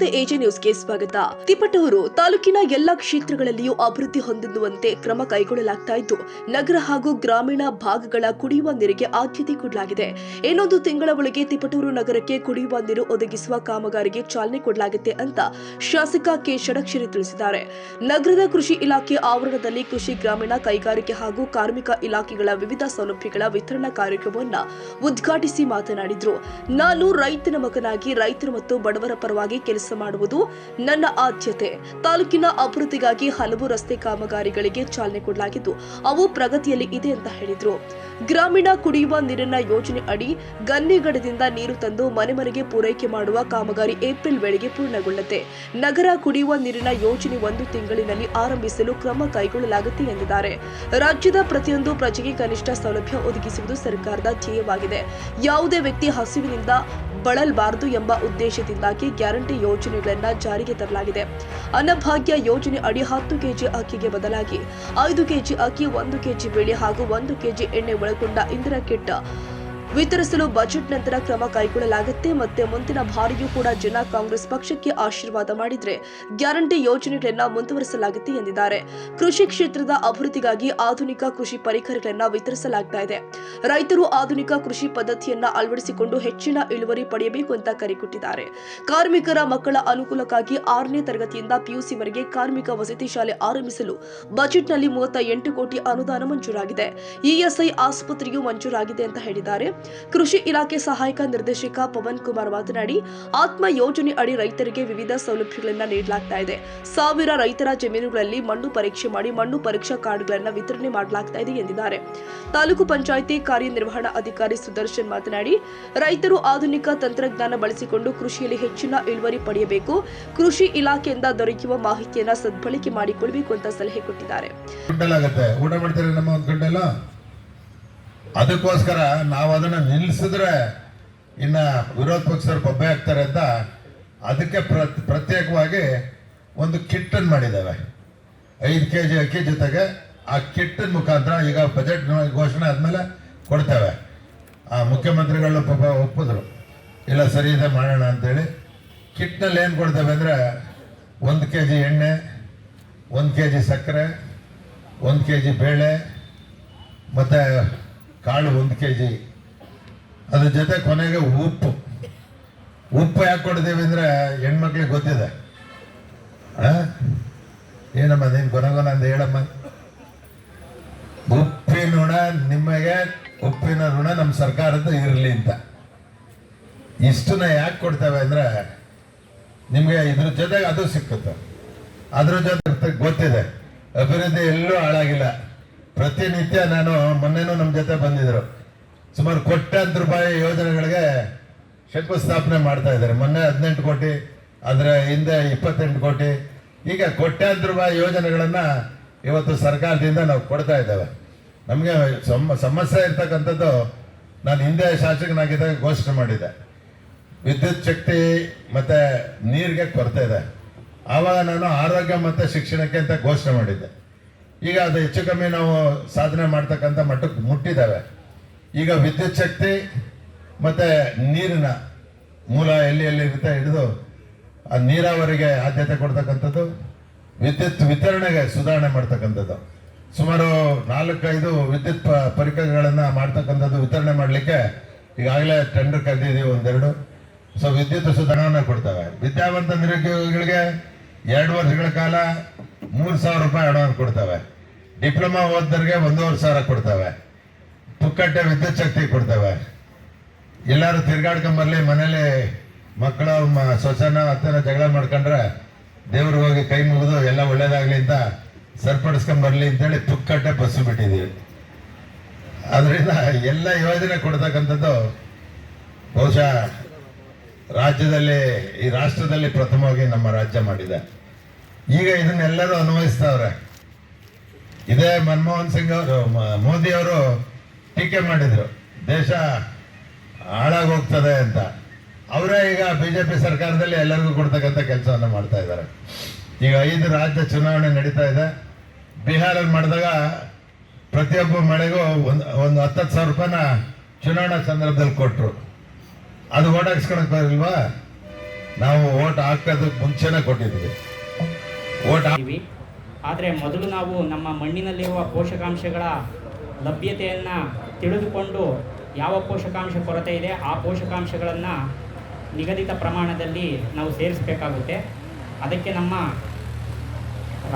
ನಮಸ್ತೆ ಎಜೆ ನ್ಯೂಸ್ಗೆ ಸ್ವಾಗತ. ತಿಪಟೂರು ತಾಲೂಕಿನ ಎಲ್ಲಾ ಕ್ಷೇತ್ರಗಳಲ್ಲಿಯೂ ಅಭಿವೃದ್ಧಿ ಹೊಂದುವಂತೆ ಕ್ರಮ ಕೈಗೊಳ್ಳಲಾಗ್ತಾ ಇದ್ದು, ನಗರ ಹಾಗೂ ಗ್ರಾಮೀಣ ಭಾಗಗಳ ಕುಡಿಯುವ ನೀರಿಗೆ ಆದ್ಯತೆ ಕೊಡಲಾಗಿದೆ. ಇನ್ನೊಂದು ತಿಂಗಳ ಒಳಗೆ ತಿಪಟೂರು ನಗರಕ್ಕೆ ಕುಡಿಯುವ ನೀರು ಒದಗಿಸುವ ಕಾಮಗಾರಿಗೆ ಚಾಲನೆ ಕೊಡಲಾಗುತ್ತೆ ಅಂತ ಶಾಸಕ ಕೆ ಷಡಕ್ಷರಿ ತಿಳಿಸಿದ್ದಾರೆ. ನಗರದ ಕೃಷಿ ಇಲಾಖೆ ಆವರಣದಲ್ಲಿ ಕೃಷಿ, ಗ್ರಾಮೀಣ, ಕೈಗಾರಿಕೆ ಹಾಗೂ ಕಾರ್ಮಿಕ ಇಲಾಖೆಗಳ ವಿವಿಧ ಸೌಲಭ್ಯಗಳ ವಿತರಣಾ ಕಾರ್ಯಕ್ರಮವನ್ನು ಉದ್ಘಾಟಿಸಿ ಮಾತನಾಡಿದರು. ನಾನು ರೈತನ ಮಗನಾಗಿ ರೈತರ ಮತ್ತು ಬಡವರ ಪರವಾಗಿ ಕೆಲಸ ಮಾಡುವುದು ನನ್ನ ಆದ್ಯತೆ. ತಾಲೂಕಿನ ಅಭಿವೃದ್ಧಿಗಾಗಿ ಹಲವು ರಸ್ತೆ ಕಾಮಗಾರಿಗಳಿಗೆ ಚಾಲನೆ ಕೊಡಲಾಗಿದ್ದು, ಅವು ಪ್ರಗತಿಯಲ್ಲಿ ಇದೆ ಅಂತ ಹೇಳಿದರು. ಗ್ರಾಮೀಣ ಕುಡಿಯುವ ನೀರಿನ ಯೋಜನೆ ಅಡಿ ಗನ್ನಿಗಡದಿಂದ ನೀರು ತಂದು ಮನೆ ಮನೆಗೆ ಪೂರೈಕೆ ಮಾಡುವ ಕಾಮಗಾರಿ ಏಪ್ರಿಲ್ ವೇಳೆಗೆ ಪೂರ್ಣಗೊಳ್ಳುತ್ತೆ. ನಗರ ಕುಡಿಯುವ ನೀರಿನ ಯೋಜನೆ 1 ತಿಂಗಳಿನಲ್ಲಿ ಆರಂಭಿಸಲು ಕ್ರಮ ಕೈಗೊಳ್ಳಲಾಗುತ್ತೆ ಎಂದಿದ್ದಾರೆ. ರಾಜ್ಯದ ಪ್ರತಿಯೊಂದು ಪ್ರಜೆಗೆ ಕನಿಷ್ಠ ಸೌಲಭ್ಯ ಒದಗಿಸುವುದು ಸರ್ಕಾರದ ಧ್ಯೇಯವಾಗಿದೆ. ಯಾವುದೇ ವ್ಯಕ್ತಿ ಹಸಿವಿನಿಂದ ಬಳಲಬಾರದು ಎಂಬ ಉದ್ದೇಶದಿಂದಾಗಿ ಗ್ಯಾರಂಟಿ ಯೋಜನೆಗಳನ್ನು ಜಾರಿಗೆ ತರಲಾಗಿದೆ. ಅನ್ನಭಾಗ್ಯ ಯೋಜನೆ ಅಡಿ 10 ಕೆಜಿ ಅಕ್ಕಿಗೆ ಬದಲಾಗಿ 5 ಕೆಜಿ ಅಕ್ಕಿ, 1 ಕೆಜಿ ಬೇಳೆ ಹಾಗೂ 1 ಕೆಜಿ ಎಣ್ಣೆ ಒಳಗೊಂಡ ಇಂದಿರಾ ಕಿಟ್ ವಿತರಿಸಲು ಬಜೆಟ್ ನಂತರ ಕ್ರಮ ಕೈಗೊಳ್ಳಲಾಗುತ್ತೆ. ಮತ್ತೆ ಮುಂದಿನ ಬಾರಿಯೂ ಕೂಡ ಜನ ಕಾಂಗ್ರೆಸ್ ಪಕ್ಷಕ್ಕೆ ಆಶೀರ್ವಾದ ಮಾಡಿದ್ರೆ ಗ್ಯಾರಂಟಿ ಯೋಜನೆಗಳನ್ನ ಮುಂದುವರಿಸಲಾಗುತ್ತೆ ಎಂದಿದ್ದಾರೆ. ಕೃಷಿ ಕ್ಷೇತ್ರದ ಅಭಿವೃದ್ಧಿಗಾಗಿ ಆಧುನಿಕ ಕೃಷಿ ಪರಿಕರಗಳನ್ನು ವಿತರಿಸಲಾಗ್ತಾ ಇದೆ. ರೈತರು ಆಧುನಿಕ ಕೃಷಿ ಪದ್ಧತಿಯನ್ನ ಅಳವಡಿಸಿಕೊಂಡು ಹೆಚ್ಚಿನ ಇಳುವರಿ ಪಡೆಯಬೇಕು ಅಂತ ಕರೆ ಕೊಟ್ಟಿದ್ದಾರೆ. ಕಾರ್ಮಿಕರ ಮಕ್ಕಳ ಅನುಕೂಲಕ್ಕಾಗಿ 6ನೇ ತರಗತಿಯಿಂದ ಪಿಯುಸಿವರೆಗೆ ಕಾರ್ಮಿಕ ವಸತಿ ಶಾಲೆ ಆರಂಭಿಸಲು ಬಜೆಟ್ನಲ್ಲಿ 38 ಕೋಟಿ ಅನುದಾನ ಮಂಜೂರಾಗಿದೆ. ಇಎಸ್ಐ ಆಸ್ಪತ್ರೆಯೂ ಮಂಜೂರಾಗಿದೆ ಅಂತ ಹೇಳಿದ್ದಾರೆ. ಕೃಷಿ ಇಲಾಖೆ ಸಹಾಯಕ ನಿರ್ದೇಶಕ ಪವನ್ ಕುಮಾರ್ ಮಾತನಾಡಿ, ಆತ್ಮ ಯೋಜನೆ ಅಡಿ ರೈತರಿಗೆ ವಿವಿಧ ಸೌಲಭ್ಯಗಳನ್ನು ನೀಡಲಾಗ್ತಾ ಇದೆ. 1000 ರೈತರ ಜಮೀನುಗಳಲ್ಲಿ ಮಣ್ಣು ಪರೀಕ್ಷೆ ಮಾಡಿ ಮಣ್ಣು ಪರೀಕ್ಷಾ ಕಾರ್ಡ್ಗಳನ್ನು ವಿತರಣೆ ಮಾಡಲಾಗ್ತಾ ಇದೆ ಎಂದಿದ್ದಾರೆ. ತಾಲೂಕು ಪಂಚಾಯಿತಿ ಕಾರ್ಯನಿರ್ವಹಣಾ ಅಧಿಕಾರಿ ಸುದರ್ಶನ್ ಮಾತನಾಡಿ, ರೈತರು ಆಧುನಿಕ ತಂತ್ರಜ್ಞಾನ ಬಳಸಿಕೊಂಡು ಕೃಷಿಯಲ್ಲಿ ಹೆಚ್ಚಿನ ಇಳುವರಿ ಪಡೆಯಬೇಕು. ಕೃಷಿ ಇಲಾಖೆಯಿಂದ ದೊರೆಯುವ ಮಾಹಿತಿಯನ್ನು ಸದ್ಬಳಕೆ ಮಾಡಿಕೊಳ್ಳಬೇಕು ಅಂತ ಸಲಹೆ ಕೊಟ್ಟಿದ್ದಾರೆ. ಅದಕ್ಕೋಸ್ಕರ ನಾವು ಅದನ್ನ ನಿಲ್ಲಿಸಿದ್ರೆ ಇನ್ನ ವಿರೋಧ ಪಕ್ಷದವರು ಬೊಬ್ಬೆ ಆಗ್ತಾರೆ ಅಂತ ಅದಕ್ಕೆ ಪ್ರತ್ಯೇಕವಾಗಿ ಒಂದು ಕಿಟ್ ಅನ್ನು ಮಾಡಿದ್ದೇವೆ. 5 ಕೆಜಿ ಅಕ್ಕಿ ಜೊತೆಗೆ ಆ ಕಿಟ್ ಮುಖಾಂತರ ಈಗ ಬಜೆಟ್ ಘೋಷಣೆ ಆದ್ಮೇಲೆ ಕೊಡ್ತೇವೆ. ಆ ಮುಖ್ಯಮಂತ್ರಿಗಳು ಪಾಪ ಒಪ್ಪಿದ್ರು, ಇಲ್ಲ ಸರಿ ಇದೆ ಮಾಡೋಣ ಅಂತೇಳಿ. ಕಿಟ್ನಲ್ಲಿ ಏನು ಕೊಡ್ತೇವೆ ಅಂದರೆ 1 ಕೆಜಿ ಎಣ್ಣೆ, 1 ಕೆಜಿ ಸಕ್ಕರೆ, 1 ಕೆಜಿ ಬೇಳೆ ಮತ್ತು ಕಾಳು 1 ಕೆಜಿ, ಅದ್ರ ಜೊತೆ ಕೊನೆಗೆ ಉಪ್ಪು ಯಾಕೆ ಕೊಡ್ತೀವಿ ಅಂದರೆ ಹೆಣ್ಮಕ್ಳಿಗೆ ಗೊತ್ತಿದೆ. ಏನಮ್ಮ ನೀನು ಕೊನೆಗೊನ ಅಂತ ಹೇಳಮ್ಮ. ಉಪ್ಪಿನ ಋಣ ನಿಮಗೆ, ಉಪ್ಪಿನ ಋಣ ನಮ್ಮ ಸರ್ಕಾರದ ಇರಲಿ ಅಂತ. ಇಷ್ಟನ್ನ ಯಾಕೆ ಕೊಡ್ತೇವೆ ಅಂದರೆ ನಿಮಗೆ ಇದ್ರ ಜೊತೆಗೆ ಅದು ಸಿಕ್ಕುತ್ತೆ. ಅದ್ರ ಜೊತೆ ಗೊತ್ತಿದೆ ಅಭಿವೃದ್ಧಿ ಎಲ್ಲೂ ಹಾಳಾಗಿಲ್ಲ. ಪ್ರತಿನಿತ್ಯ ನಾನು ಮೊನ್ನೆನೂ ನಮ್ಮ ಜೊತೆ ಬಂದಿದ್ರು, ಸುಮಾರು ಕೋಟ್ಯಾಂತರ ರೂಪಾಯಿ ಯೋಜನೆಗಳಿಗೆ ಶಂಕುಸ್ಥಾಪನೆ ಮಾಡ್ತಾ ಇದ್ದಾರೆ. ಮೊನ್ನೆ 18 ಕೋಟಿ, ಅದರ ಹಿಂದೆ 28 ಕೋಟಿ, ಈಗ ಕೋಟ್ಯಾಂತರ ರೂಪಾಯಿ ಯೋಜನೆಗಳನ್ನು ಇವತ್ತು ಸರ್ಕಾರದಿಂದ ನಾವು ಕೊಡ್ತಾ ಇದ್ದೇವೆ. ನಮಗೆ ಸಮಸ್ಯೆ ಇರ್ತಕ್ಕಂಥದ್ದು, ನಾನು ಹಿಂದೆ ಶಾಸಕನಾಗಿದ್ದಾಗ ಘೋಷಣೆ ಮಾಡಿದ್ದೆ, ವಿದ್ಯುತ್ ಶಕ್ತಿ ಮತ್ತು ನೀರಿಗೆ ಕೊರತೆ ಇದೆ. ಆವಾಗ ನಾನು ಆರೋಗ್ಯ ಮತ್ತು ಶಿಕ್ಷಣಕ್ಕೆ ಅಂತ ಘೋಷಣೆ ಮಾಡಿದ್ದೆ. ಈಗ ಅದು ಹೆಚ್ಚು ಕಮ್ಮಿ ನಾವು ಸಾಧನೆ ಮಾಡ್ತಕ್ಕಂಥ ಮಟ್ಟಕ್ಕೆ ಮುಟ್ಟಿದ್ದಾವೆ. ಈಗ ವಿದ್ಯುತ್ ಶಕ್ತಿ ಮತ್ತು ನೀರಿನ ಮೂಲ ಎಲ್ಲಿ ಇರುತ್ತೆ ಹಿಡಿದು ಆ ನೀರಾವರಿಗೆ ಆದ್ಯತೆ ಕೊಡ್ತಕ್ಕಂಥದ್ದು, ವಿದ್ಯುತ್ ವಿತರಣೆಗೆ ಸುಧಾರಣೆ ಮಾಡ್ತಕ್ಕಂಥದ್ದು, ಸುಮಾರು 4-5 ವಿದ್ಯುತ್ ಪರಿಕರಗಳನ್ನು ಮಾಡ್ತಕ್ಕಂಥದ್ದು ವಿತರಣೆ ಮಾಡಲಿಕ್ಕೆ ಈಗಾಗಲೇ ಟೆಂಡರ್ ಕರೆದಿದ್ದೀವಿ 1-2. ಸೊ ವಿದ್ಯುತ್ ಸುಧಾರಣೆ ಕೊಡ್ತವೆ. ವಿದ್ಯಾವಂತ ನಿರುದ್ಯೋಗಿಗಳಿಗೆ 2 ವರ್ಷಗಳ ಕಾಲ 3,000 ರೂಪಾಯಿ ಅಡ್ವಾನ್ಸ್ ಕೊಡ್ತವೆ. ಡಿಪ್ಲೊಮಾ ಓದ್ದರಿಗೆ 1,500 ಕೊಡ್ತವೆ. ಪುಕ್ಕಟ್ಟೆ ವಿದ್ಯುತ್ ಶಕ್ತಿ ಕೊಡ್ತವೆ. ಎಲ್ಲರೂ ತಿರ್ಗಾಡ್ಕೊಂಬರ್ಲಿ, ಮನೇಲಿ ಮಕ್ಕಳು ಸೊಸೆನ ಅತ್ತನ ಜಗಳ ಮಾಡ್ಕೊಂಡ್ರೆ ದೇವ್ರಿಗೆ ಹೋಗಿ ಕೈ ಮುಗಿದು ಎಲ್ಲ ಒಳ್ಳೇದಾಗ್ಲಿ ಅಂತ ಸರಿಪಡಿಸ್ಕೊಂಬರ್ಲಿ ಅಂತೇಳಿ ಪುಕ್ಕಟ್ಟೆ ಬಸ್ಸು ಬಿಟ್ಟಿದ್ದೀವಿ. ಅದರಿಂದ ಎಲ್ಲ ಯೋಜನೆ ಕೊಡ್ತಕ್ಕಂಥದ್ದು ಬಹುಶಃ ರಾಜ್ಯದಲ್ಲಿ, ಈ ರಾಷ್ಟ್ರದಲ್ಲಿ ಪ್ರಥಮವಾಗಿ ನಮ್ಮ ರಾಜ್ಯ ಮಾಡಿದೆ. ಈಗ ಇದನ್ನೆಲ್ಲರೂ ಅನ್ವಯಿಸ್ತವ್ರೆ. ಇದೇ ಮನಮೋಹನ್ ಸಿಂಗ್ ಅವರು, ಮೋದಿ ಅವರು ಟೀಕೆ ಮಾಡಿದ್ರು, ದೇಶ ಹಾಳಾಗೋಗ್ತದೆ ಅಂತ. ಅವರೇ ಈಗ ಬಿಜೆಪಿ ಸರ್ಕಾರದಲ್ಲಿ ಎಲ್ಲರಿಗೂ ಕೊಡ್ತಕ್ಕಂಥ ಕೆಲಸವನ್ನು ಮಾಡ್ತಾ ಇದ್ದಾರೆ. ಈಗ 5 ರಾಜ್ಯ ಚುನಾವಣೆ ನಡೀತಾ ಇದೆ. ಬಿಹಾರಲ್ಲಿ ಮಾಡಿದಾಗ ಪ್ರತಿಯೊಬ್ಬ ಮಳೆಗೂ ಒಂದು 10,000 ರೂಪಾಯಿನ ಚುನಾವಣಾ ಸಂದರ್ಭದಲ್ಲಿ ಕೊಟ್ಟರು. ಅದು ಓಟ್ ಹಾಕ್ಸ್ಕೊಳಕ್ ಬರಲ್ವಾ? ನಾವು ಓಟ್ ಹಾಕೋದಕ್ಕೆ ಮುಂಚೆನೆ ಕೊಟ್ಟಿದ್ವಿ. ಆದರೆ ಮೊದಲು ನಾವು ನಮ್ಮ ಮಣ್ಣಿನಲ್ಲಿರುವ ಪೋಷಕಾಂಶಗಳ ಲಭ್ಯತೆಯನ್ನು ತಿಳಿದುಕೊಂಡು ಯಾವ ಪೋಷಕಾಂಶ ಕೊರತೆ ಇದೆ ಆ ಪೋಷಕಾಂಶಗಳನ್ನು ನಿಗದಿತ ಪ್ರಮಾಣದಲ್ಲಿ ನಾವು ಸೇರಿಸಬೇಕಾಗುತ್ತೆ. ಅದಕ್ಕೆ ನಮ್ಮ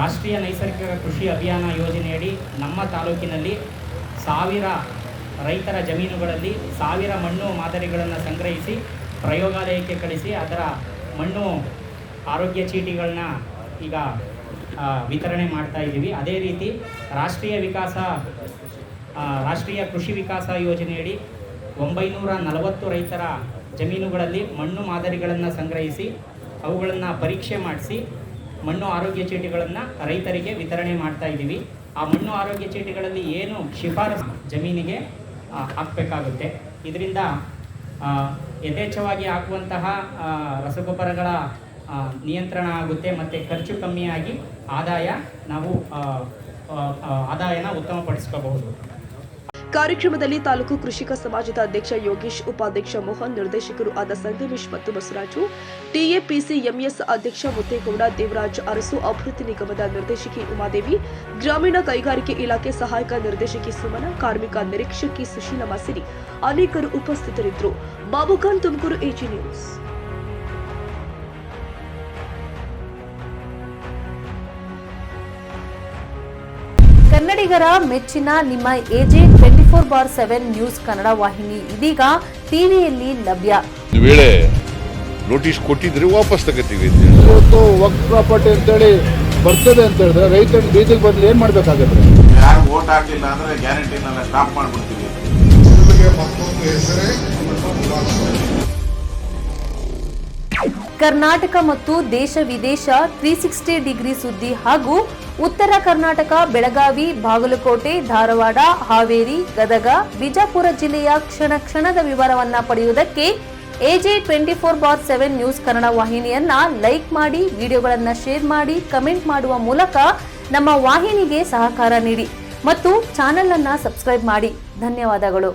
ರಾಷ್ಟ್ರೀಯ ನೈಸರ್ಗಿಕ ಕೃಷಿ ಅಭಿಯಾನ ಯೋಜನೆಯಡಿ ನಮ್ಮ ತಾಲೂಕಿನಲ್ಲಿ 1000 ರೈತರ ಜಮೀನುಗಳಲ್ಲಿ 1000 ಮಣ್ಣು ಮಾದರಿಗಳನ್ನು ಸಂಗ್ರಹಿಸಿ ಪ್ರಯೋಗಾಲಯಕ್ಕೆ ಕಳಿಸಿ ಅದರ ಮಣ್ಣು ಆರೋಗ್ಯ ಚೀಟಿಗಳನ್ನ ಈಗ ವಿತರಣೆ ಮಾಡ್ತಾ ಇದ್ದೀವಿ. ಅದೇ ರೀತಿ ರಾಷ್ಟ್ರೀಯ ಕೃಷಿ ವಿಕಾಸ ಯೋಜನೆಯಡಿ 940 ರೈತರ ಜಮೀನುಗಳಲ್ಲಿ ಮಣ್ಣು ಮಾದರಿಗಳನ್ನು ಸಂಗ್ರಹಿಸಿ ಅವುಗಳನ್ನು ಪರೀಕ್ಷೆ ಮಾಡಿಸಿ ಮಣ್ಣು ಆರೋಗ್ಯ ಚೀಟಿಗಳನ್ನು ರೈತರಿಗೆ ವಿತರಣೆ ಮಾಡ್ತಾ ಇದ್ದೀವಿ. ಆ ಮಣ್ಣು ಆರೋಗ್ಯ ಚೀಟಿಗಳಲ್ಲಿ ಏನು ಶಿಫಾರಸು ಜಮೀನಿಗೆ ಹಾಕಬೇಕಾಗುತ್ತೆ. ಇದರಿಂದ ಯಥೇಚ್ಛವಾಗಿ ಹಾಕುವಂತಹ ರಸಗೊಬ್ಬರಗಳ ನಿಯಂತ್ರಣ ಆಗುತ್ತೆ ಮತ್ತು ಖರ್ಚು ಕಮ್ಮಿಯಾಗಿ ಆದಾಯನ ಉತ್ತಮಪಡಿಸ್ಕೋಬಹುದು. ಕಾರ್ಯಕ್ರಮದಲ್ಲಿ ತಾಲೂಕು ಕೃಷಿಕ ಸಮಾಜದ ಅಧ್ಯಕ್ಷ ಯೋಗೇಶ್, ಉಪಾಧ್ಯಕ್ಷ ಮೋಹನ್, ನಿರ್ದೇಶಕರು ಆದ ಸಂಗಮೇಶ್ ಮತ್ತು ಬಸವರಾಜು, ಟಿಎಪಿಸಿಎಂಎಸ್ ಅಧ್ಯಕ್ಷ ಮುತ್ತೇಗೌಡ, ದೇವರಾಜ್ ಅರಸು, ಅಭಿವೃದ್ಧಿ ನಿಗಮದ ನಿರ್ದೇಶಕಿ ಉಮಾದೇವಿ, ಗ್ರಾಮೀಣ ಕೈಗಾರಿಕೆ ಇಲಾಖೆ ಸಹಾಯಕ ನಿರ್ದೇಶಕಿ ಸುಮನ, ಕಾರ್ಮಿಕ ನಿರೀಕ್ಷಕಿ ಸುಶೀಲಮ್ಮ ಸಿರಿ ಅನೇಕರು ಉಪಸ್ಥಿತರಿದ್ದರು. ಬಾಬುಖಾನ್, ತುಮಕೂರು, ಎಜಿ ನ್ಯೂಸ್. ಕನ್ನಡಿಗರ ಮೆಚ್ಚಿನ ನಿಮ್ಮ ಎಜೆ 24/7 ನ್ಯೂಸ್ ಕನ್ನಡ ವಾಹಿನಿ ಇದೀಗ ಟಿವಿಯಲ್ಲಿ ಲಭ್ಯ. ಒಂದು ವೇಳೆ ನೋಟಿಸ್ ಕೊಟ್ಟಿದ್ರೆ ವಾಪಸ್ ತಗೋತೀವಿ. ಇವತ್ತು ವಕ್ಫ್ ಪ್ರಾಪರ್ಟಿ ಅಂತೇಳಿ ಬರ್ತದೆ ಅಂತ ಹೇಳಿದ್ರೆ ರೈತರು ಬೀದಿಗೆ ಬದಲು ಏನ್ ಮಾಡ್ಬೇಕಾಗತ್ತೆ? ಯಾರು ವೋಟ್ ಹಾಕಿಲ್ಲ ಅಂದ್ರೆ ಗ್ಯಾರಂಟಿನೆಲ್ಲ ಸ್ಟಾಪ್ ಮಾಡ್ಬಿಡ್ತೀವಿ. ಕರ್ನಾಟಕ ಮತ್ತು ದೇಶ ವಿದೇಶ 360 ಡಿಗ್ರಿ ಸುದ್ದಿ ಹಾಗೂ ಉತ್ತರ ಕರ್ನಾಟಕ, ಬೆಳಗಾವಿ, ಬಾಗಲಕೋಟೆ, ಧಾರವಾಡ, ಹಾವೇರಿ, ಗದಗ, ಬಿಜಾಪುರ ಜಿಲ್ಲೆಯ ಕ್ಷಣದ ವಿವರವನ್ನ ಪಡೆಯುವುದಕ್ಕೆ ಎಜೆ 24/7 ನ್ಯೂಸ್ ಕನ್ನಡ ವಾಹಿನಿಯನ್ನ ಲೈಕ್ ಮಾಡಿ, ವಿಡಿಯೋಗಳನ್ನು ಶೇರ್ ಮಾಡಿ, ಕಮೆಂಟ್ ಮಾಡುವ ಮೂಲಕ ನಮ್ಮ ವಾಹಿನಿಗೆ ಸಹಕಾರ ನೀಡಿ ಮತ್ತು ಚಾನೆಲ್ ಅನ್ನ ಸಬ್ಸ್ಕ್ರೈಬ್ ಮಾಡಿ. ಧನ್ಯವಾದಗಳು.